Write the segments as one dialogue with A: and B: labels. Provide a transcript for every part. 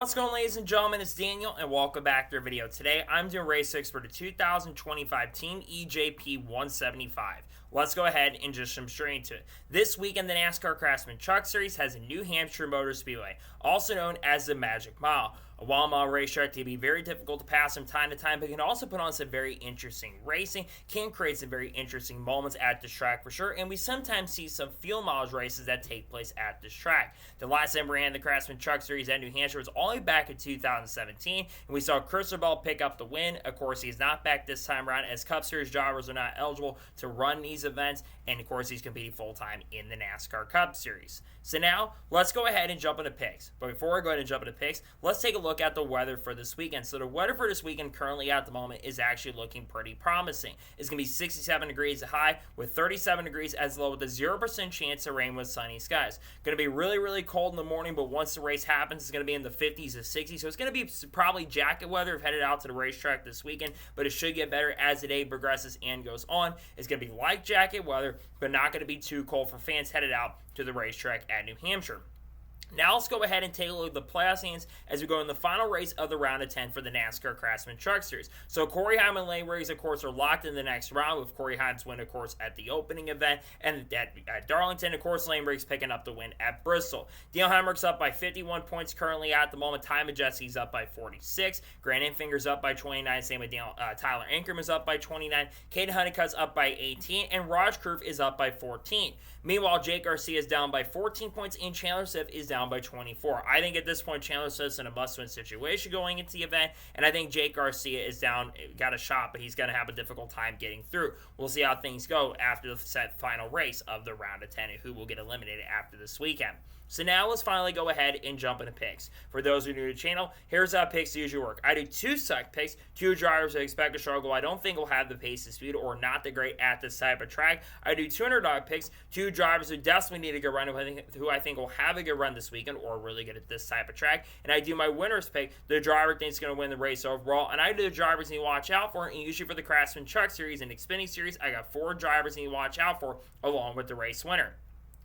A: What's going on, ladies and gentlemen? It's Daniel, and welcome back to our video. Today, I'm doing race 6 for the 2025 Team EJP 175. Let's go ahead and just jump straight into it. This weekend, the NASCAR Craftsman Truck Series has a New Hampshire Motor Speedway, also known as the Magic Mile. A wild-mile racetrack can be very difficult to pass from time to time, but can also put on some very interesting racing, can create some very interesting moments at this track for sure, and we sometimes see some field mileage races that take place at this track. The last time we ran the Craftsman Truck Series at New Hampshire was all the way back in 2017, and we saw Christopher Bell pick up the win. Of course, he's not back this time around, as Cup Series drivers are not eligible to run these events, and of course, he's competing full-time in the NASCAR Cup Series. So now, let's go ahead and jump into picks. But before I go ahead and jump into picks, let's take a look at the weather for this weekend. So the weather for this weekend currently at the moment is actually looking pretty promising. It's going to be 67 degrees high with 37 degrees as low with a 0% chance of rain with sunny skies. Going to be really, really cold in the morning, but once the race happens, it's going to be in the 50s to 60s. So it's going to be probably jacket weather if headed out to the racetrack this weekend, but it should get better as the day progresses and goes on. It's going to be light jacket weather, but not going to be too cold for fans headed out to the racetrack at New Hampshire. Now let's go ahead and take a look at the playoff standings as we go in the final race of the round of 10 for the NASCAR Craftsman Truck Series. So Corey Heim and Lane Riggs, of course, are locked in the next round with Corey Heim's win, of course, at the opening event. And at Darlington, of course, Lane Riggs picking up the win at Bristol. Daniel Hemrick's up by 51 points currently at the moment. Ty Majeski's up by 46. Grant Enfinger's up by 29. Same with Tyler Ankrum is up by 29. Caden Honeycutt's up by 18. And Raj Kurf is up by 14. Meanwhile, Jake Garcia is down by 14 points and Chandler Siff is down by 24. I think at this point, Chandler Siff's in a must-win situation going into the event, and I think Jake Garcia is down, got a shot, but he's going to have a difficult time getting through. We'll see how things go after the set final race of the round of 10 and who will get eliminated after this weekend. So now let's finally go ahead and jump into picks. For those who are new to the channel, here's how picks usually work. I do two suck picks, two drivers I expect to struggle. I don't think will have the pace and speed or not the great at this type of track. I do two underdog picks, two drivers who desperately need a good run, who I think will have a good run this weekend or really good at this type of track. And I do my winners pick, the driver thinks is going to win the race overall. And I do the drivers you need to watch out for. And usually for the Craftsman Truck Series and Xfinity Series, I got four drivers you need to watch out for along with the race winner.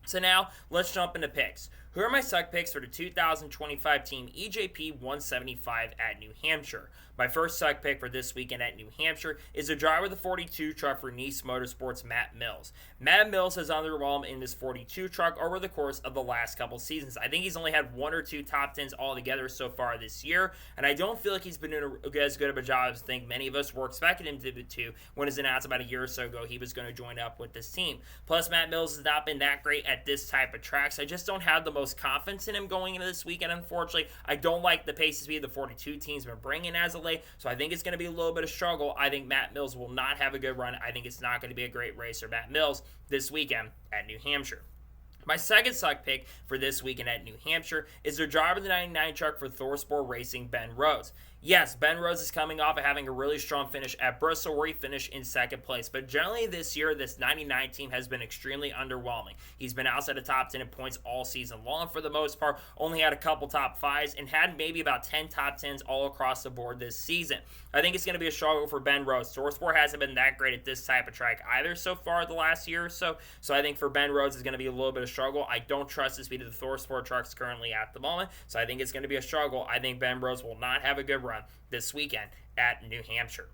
A: So now, let's jump into picks. Who are my suck picks for the 2025 Team EJP 175 at New Hampshire? My first suck pick for this weekend at New Hampshire is the driver of the 42 truck for Nice Motorsports, Matt Mills. Matt Mills has underwhelmed in this 42 truck over the course of the last couple seasons. I think he's only had one or two top 10s altogether so far this year, and I don't feel like he's been doing as good of a job as I think many of us were expecting him to do when it was announced about a year or so ago he was going to join up with this team. Plus, Matt Mills has not been that great at this type of track, so I just don't have the most confidence in him going into this weekend, unfortunately. I don't like the pace and speed the 42 teams been bringing as of late, so I think it's going to be a little bit of struggle. I think Matt Mills will not have a good run. I think it's not going to be a great race for Matt Mills this weekend at New Hampshire. My second suck pick for this weekend at New Hampshire is the driver of the 99 truck for Thorsport Racing, Ben Rhodes. Yes, Ben Rhodes is coming off of having a really strong finish at Bristol where he finished in second place. But generally this year, this 99 team has been extremely underwhelming. He's been outside the top 10 in points all season long for the most part. Only had a couple top 5s and had maybe about 10 top 10s all across the board this season. I think it's going to be a struggle for Ben Rhodes. Thorsport hasn't been that great at this type of track either so far the last year or so. So I think for Ben Rhodes, it's going to be a little bit of struggle. I don't trust the speed of the Thorsport trucks currently at the moment. So I think it's going to be a struggle. I think Ben Rhodes will not have a good run this weekend at New Hampshire.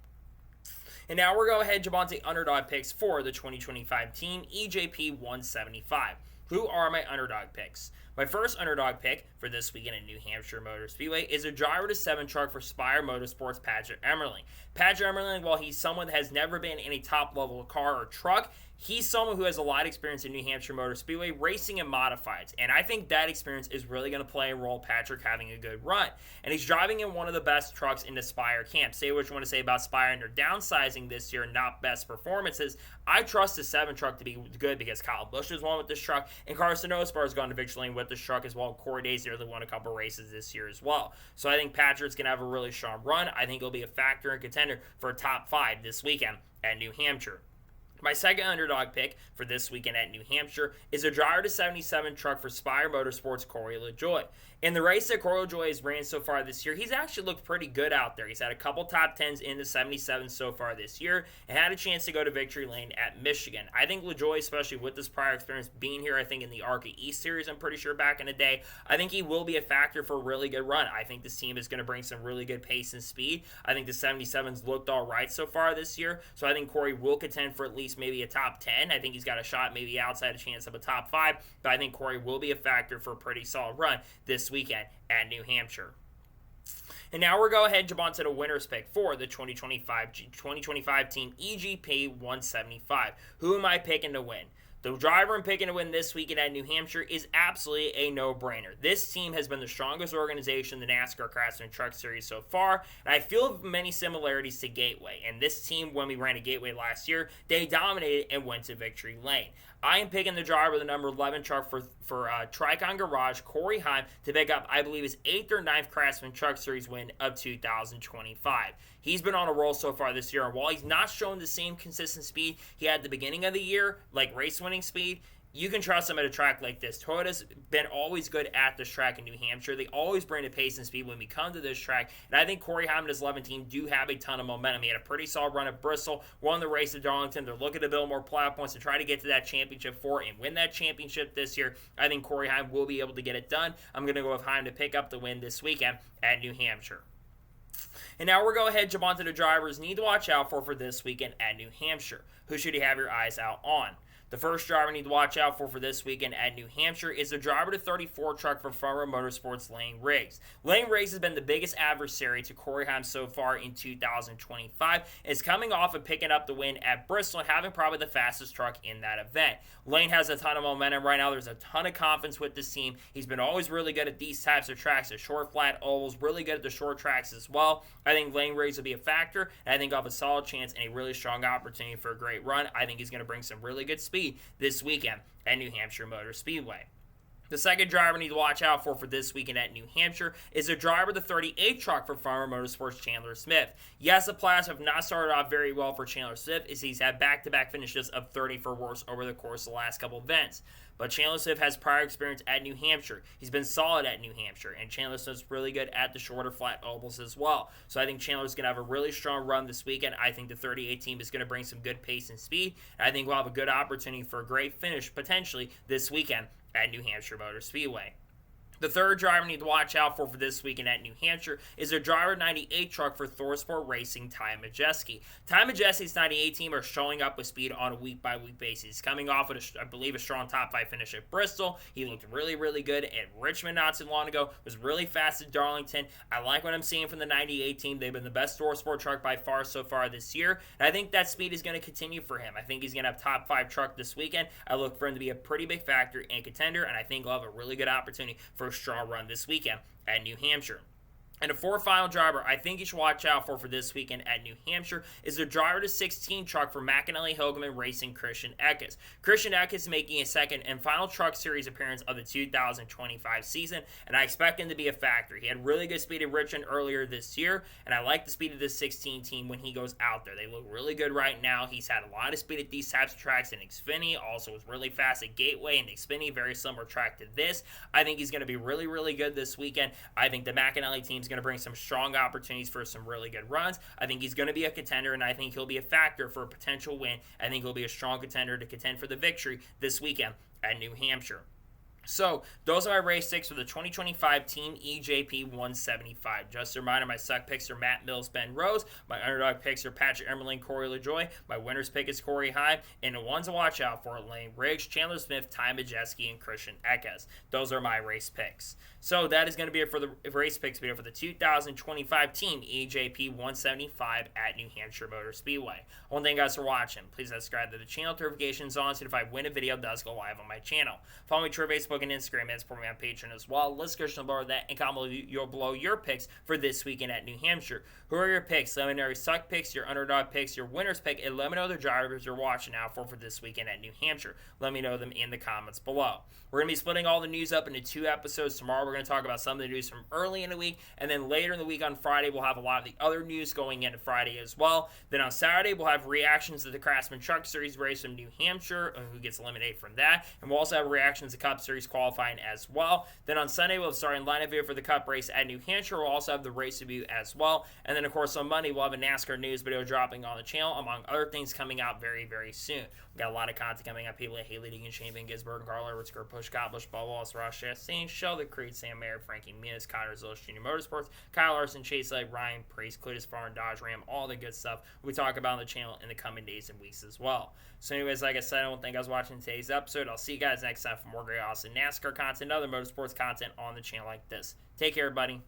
A: And now we're going to go ahead and jump on to underdog picks for the 2025 Team EJP 175. Who are my underdog picks? My first underdog pick for this weekend at New Hampshire Motor Speedway is a driver to 7 truck for Spire Motorsports, Patrick Emmerling. Patrick Emmerling, while he's someone that has never been in a top-level car or truck, he's someone who has a lot of experience in New Hampshire Motor Speedway racing and modifieds, and I think that experience is really going to play a role Patrick having a good run. And he's driving in one of the best trucks in the Spire camp. Say what you want to say about Spire and their downsizing this year, not best performances. I trust the 7 truck to be good because Kyle Busch has won with this truck, and Carson Osbar has gone to victory lane with this truck as well. Corey Daisy nearly won a couple races this year as well. So I think Patrick's going to have a really strong run. I think he'll be a factor and contender for a top 5 this weekend at New Hampshire. My second underdog pick for this weekend at New Hampshire is a driver to 77 truck for Spire Motorsports, Corey LaJoie. In the race that Corey LaJoie has ran so far this year, he's actually looked pretty good out there. He's had a couple top 10s in the 77 so far this year and had a chance to go to victory lane at Michigan. I think LaJoie, especially with this prior experience being here, I think in the ARCA East Series, I'm pretty sure back in the day, I think he will be a factor for a really good run. I think this team is going to bring some really good pace and speed. I think the 77's looked all right so far this year, so I think Corey will contend for at least maybe a top 10. I think he's got a shot maybe outside a chance of a top 5, but I think Corey will be a factor for a pretty solid run this weekend at New Hampshire. And now we're going to go ahead and jump on to the winner's pick for the 2025 team EJP 175. Who am I picking to win? The driver I'm picking to win this weekend at New Hampshire is absolutely a no-brainer. This team has been the strongest organization in the NASCAR Craftsman Truck Series so far, and I feel many similarities to Gateway. And this team, when we ran a Gateway last year, they dominated and went to victory lane. I am picking the driver of the number 11 truck for Tricon Garage, Corey Heim, to pick up, I believe, his 8th or 9th Craftsman Truck Series win of 2025. He's been on a roll so far this year, and while he's not shown the same consistent speed he had at the beginning of the year, like race-winning speed, you can trust him at a track like this. Toyota's been always good at this track in New Hampshire. They always bring the pace and speed when we come to this track. And I think Corey Heim and his 11 team do have a ton of momentum. He had a pretty solid run at Bristol, won the race at Darlington. They're looking to build more playoff points to try to get to that championship 4 and win that championship this year. I think Corey Heim will be able to get it done. I'm going to go with Heim to pick up the win this weekend at New Hampshire. And now we're going to go ahead and jump onto the drivers you need to watch out for this weekend at New Hampshire. Who should you have your eyes out on? The first driver you need to watch out for this weekend at New Hampshire is the driver to 34 truck for Front Row Motorsports, Lane Riggs. Lane Riggs has been the biggest adversary to Corey Heim so far in 2025. Is coming off of picking up the win at Bristol and having probably the fastest truck in that event. Lane has a ton of momentum right now. There's a ton of confidence with this team. He's been always really good at these types of tracks, the short, flat ovals, really good at the short tracks as well. I think Lane Riggs will be a factor, and I think he'll have a solid chance and a really strong opportunity for a great run. I think he's going to bring some really good speed this weekend at New Hampshire Motor Speedway. The second driver we need to watch out for this weekend at New Hampshire is the driver of the 38 truck for Farmer Motorsports, Chandler Smith. Yes, the playoffs have not started off very well for Chandler Smith, as he's had back-to-back finishes of 30 for worse over the course of the last couple events. But Chandler Smith has prior experience at New Hampshire. He's been solid at New Hampshire, and Chandler Smith's really good at the shorter flat ovals as well. So I think Chandler's going to have a really strong run this weekend. I think the 38 team is going to bring some good pace and speed, and I think we'll have a good opportunity for a great finish potentially this weekend at New Hampshire Motor Speedway. The third driver we need to watch out for this weekend at New Hampshire is the driver 98 truck for ThorSport Racing, Ty Majeski. Ty Majeski's 98 team are showing up with speed on a week-by-week basis. Coming off with, I believe, a strong top 5 finish at Bristol. He looked really, really good at Richmond not too long ago. Was really fast at Darlington. I like what I'm seeing from the 98 team. They've been the best ThorSport truck by far so far this year. And I think that speed is going to continue for him. I think he's going to have top 5 truck this weekend. I look for him to be a pretty big factor and contender, and I think he'll have a really good opportunity for a strong run this weekend at New Hampshire. And the fourth final driver I think you should watch out for this weekend at New Hampshire is the driver to 16 truck for McAnally Hilgeman Racing, Christian Eckes. Christian Eckes making a second and final truck series appearance of the 2025 season, and I expect him to be a factor. He had really good speed at Richmond earlier this year, and I like the speed of this 16 team when he goes out there. They look really good right now. He's had a lot of speed at these types of tracks in Xfinity, also was really fast at Gateway and Xfinity, very similar track to this. I think he's going to be really, really good this weekend. I think the McAnally team's going to bring some strong opportunities for some really good runs. I think he's going to be a contender, and I think he'll be a factor for a potential win. I think he'll be a strong contender to contend for the victory this weekend at New Hampshire. So, those are my race picks for the 2025 Team EJP 175. Just a reminder, my suck picks are Matt Mills, Ben Rose. My underdog picks are Patrick Emerling, Corey LaJoie. My winner's pick is Corey Heim. And the ones to watch out for are Lane Riggs, Chandler Smith, Ty Majeski, and Christian Eckes. Those are my race picks. So, that is going to be it for the race picks video for the 2025 Team EJP 175 at New Hampshire Motor Speedway. I want to thank you guys for watching. Please subscribe to the channel, notifications on, so if I win a video, it does go live on my channel. Follow me to Facebook and Instagram, and support me on Patreon as well. Let's go below that and comment below your picks for this weekend at New Hampshire. Who are your picks? Let me know your suck picks, your underdog picks, your winner's pick, and let me know the drivers you're watching out for this weekend at New Hampshire. Let me know them in the comments below. We're going to be splitting all the news up into 2 episodes. Tomorrow we're going to talk about some of the news from early in the week, and then later in the week on Friday we'll have a lot of the other news going into Friday as well. Then on Saturday we'll have reactions to the Craftsman Truck Series race from New Hampshire, who gets eliminated from that, and we'll also have reactions to Cup Series Series qualifying as well. Then on Sunday, we'll have starting lineup video for the Cup race at New Hampshire. We'll also have the race review as well. And then, of course, on Monday, we'll have a NASCAR news video dropping on the channel, among other things coming out very, very soon. We've got a lot of content coming up. People like Haley Deegan, Shane Van Gisbergen, Carl Edwards, Kurt Busch, Scott Busch, Bubba Wallace, Ross Chastain, Sheldon Creed, Sam Mayer, Frankie Muniz, Connor Zilch, Junior Motorsports, Kyle Larson, Chase Leg, Ryan Preece, Cletus Farr, Dodge Ram, all the good stuff we talk about on the channel in the coming days and weeks as well. So anyways, like I said, I don't think I was watching today's episode. I'll see you guys next time for more great, awesome NASCAR content and other motorsports content on the channel like this. Take care, everybody.